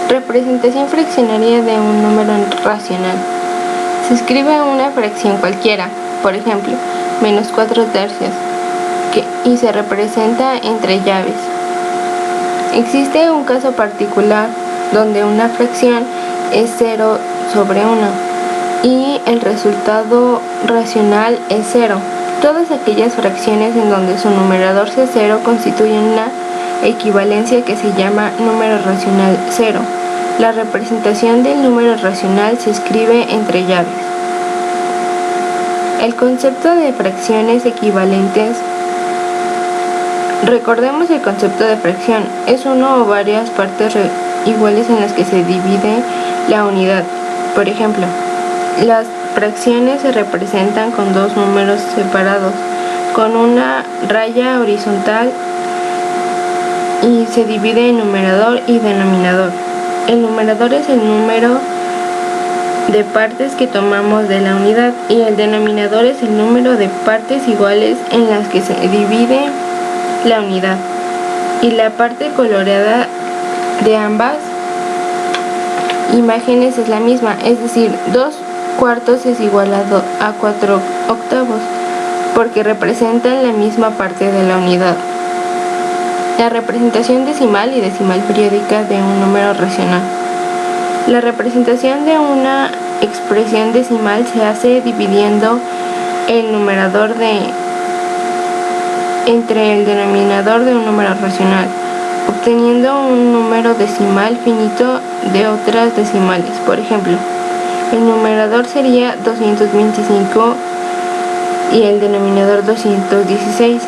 Representación fraccionaria de un número racional. Se escribe una fracción cualquiera, por ejemplo, -4/3, y se representa entre llaves. Existe un caso particular donde una fracción es 0/1 y el resultado racional es 0. Todas aquellas fracciones en donde su numerador sea 0 constituyen una equivalencia que se llama número racional 0. La representación del número racional se escribe entre llaves. El concepto de fracciones equivalentes. Recordemos el concepto de fracción. Es una o varias partes iguales en las que se divide la unidad. Por ejemplo, las fracciones se representan con dos números separados, con una raya horizontal y se divide en numerador y denominador. El numerador es el número de partes que tomamos de la unidad y el denominador es el número de partes iguales en las que se divide la unidad. Y la parte coloreada de ambas imágenes es la misma, es decir, 2/4 es igual a 4/8, porque representan la misma parte de la unidad. La representación decimal y decimal periódica de un número racional. La representación de una expresión decimal se hace dividiendo el numerador entre el denominador de un número racional, obteniendo un número decimal finito de otras decimales. Por ejemplo, el numerador sería 225 y el denominador 216.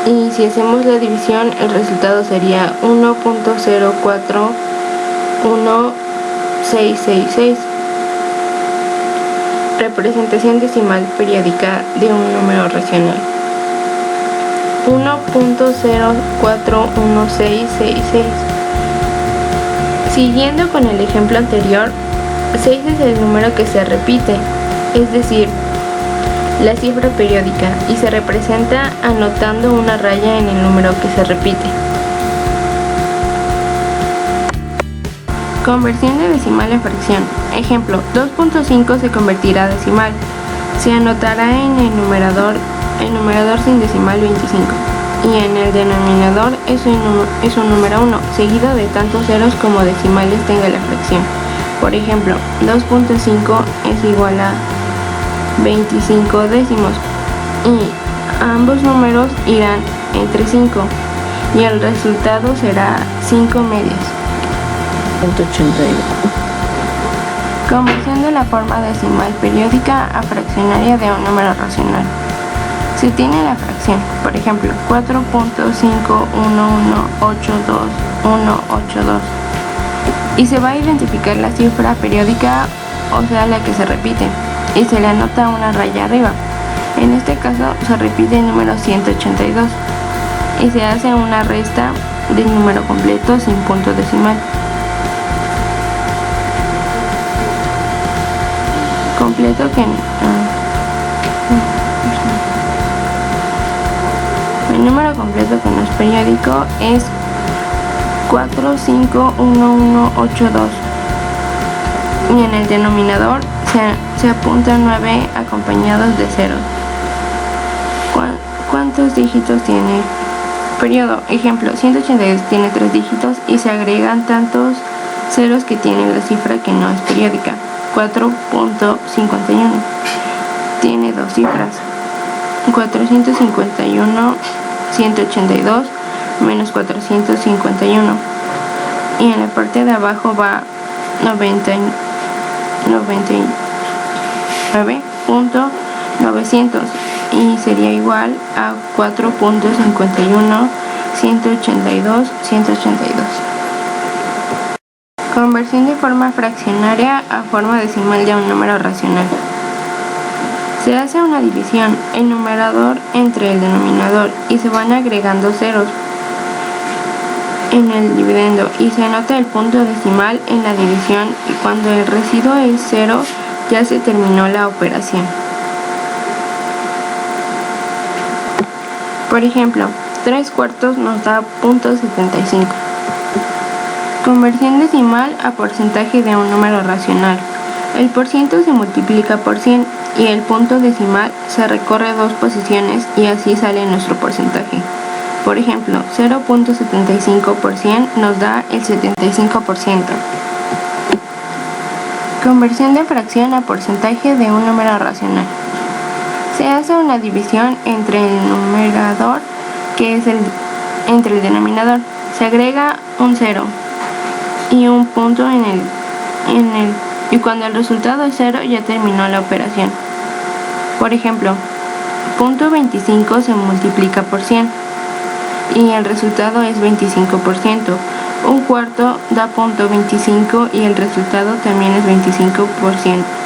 Y si hacemos la división, el resultado sería 1.041666. Representación decimal periódica de un número racional. 1.041666. Siguiendo con el ejemplo anterior, 6 es el número que se repite, es decir, la cifra periódica, y se representa anotando una raya en el número que se repite. Conversión de decimal a fracción. Ejemplo, 2.5 se convertirá a decimal. Se anotará en el numerador sin decimal 25 y en el denominador es un número 1, seguido de tantos ceros como decimales tenga la fracción. Por ejemplo, 2.5 es igual a 25 décimos y ambos números irán entre 5 y el resultado será 5 medias. 181. Conversión de la forma decimal periódica a fraccionaria de un número racional. Se tiene la fracción, por ejemplo, 4.51182.182 y se va a identificar la cifra periódica, o sea, la que se repite, y se le anota una raya arriba. En este caso se repite el número 182 y se hace una resta del número completo sin punto decimal. Completo que el número completo que no es periódico es 451182 y en el denominador se apuntan 9 acompañados de ceros. ¿Cuántos dígitos tiene? Periodo. Ejemplo, 182 tiene 3 dígitos y se agregan tantos ceros que tiene la cifra que no es periódica. 4.51 tiene 2 cifras. 451, 182 menos 451. Y en la parte de abajo va 99.900 y sería igual a 4.51, 182, 182. Conversión de forma fraccionaria a forma decimal de un número racional. Se hace una división, el numerador entre el denominador, y se van agregando ceros en el dividendo y se anota el punto decimal en la división, y cuando el residuo es 0 ya se terminó la operación. Por ejemplo, 3/4 nos da .75. Conversión decimal a porcentaje de un número racional. El porciento se multiplica por 100 y el punto decimal se recorre 2 posiciones y así sale nuestro porcentaje. Por ejemplo, 0.75 por 100 nos da el 75%. Conversión de fracción a porcentaje de un número racional. Se hace una división entre el numerador, que es entre el denominador. Se agrega un 0 y un punto y cuando el resultado es 0 ya terminó la operación. Por ejemplo, punto 25 se multiplica por 100 y el resultado es 25%. Un cuarto da punto 25 y el resultado también es 25%.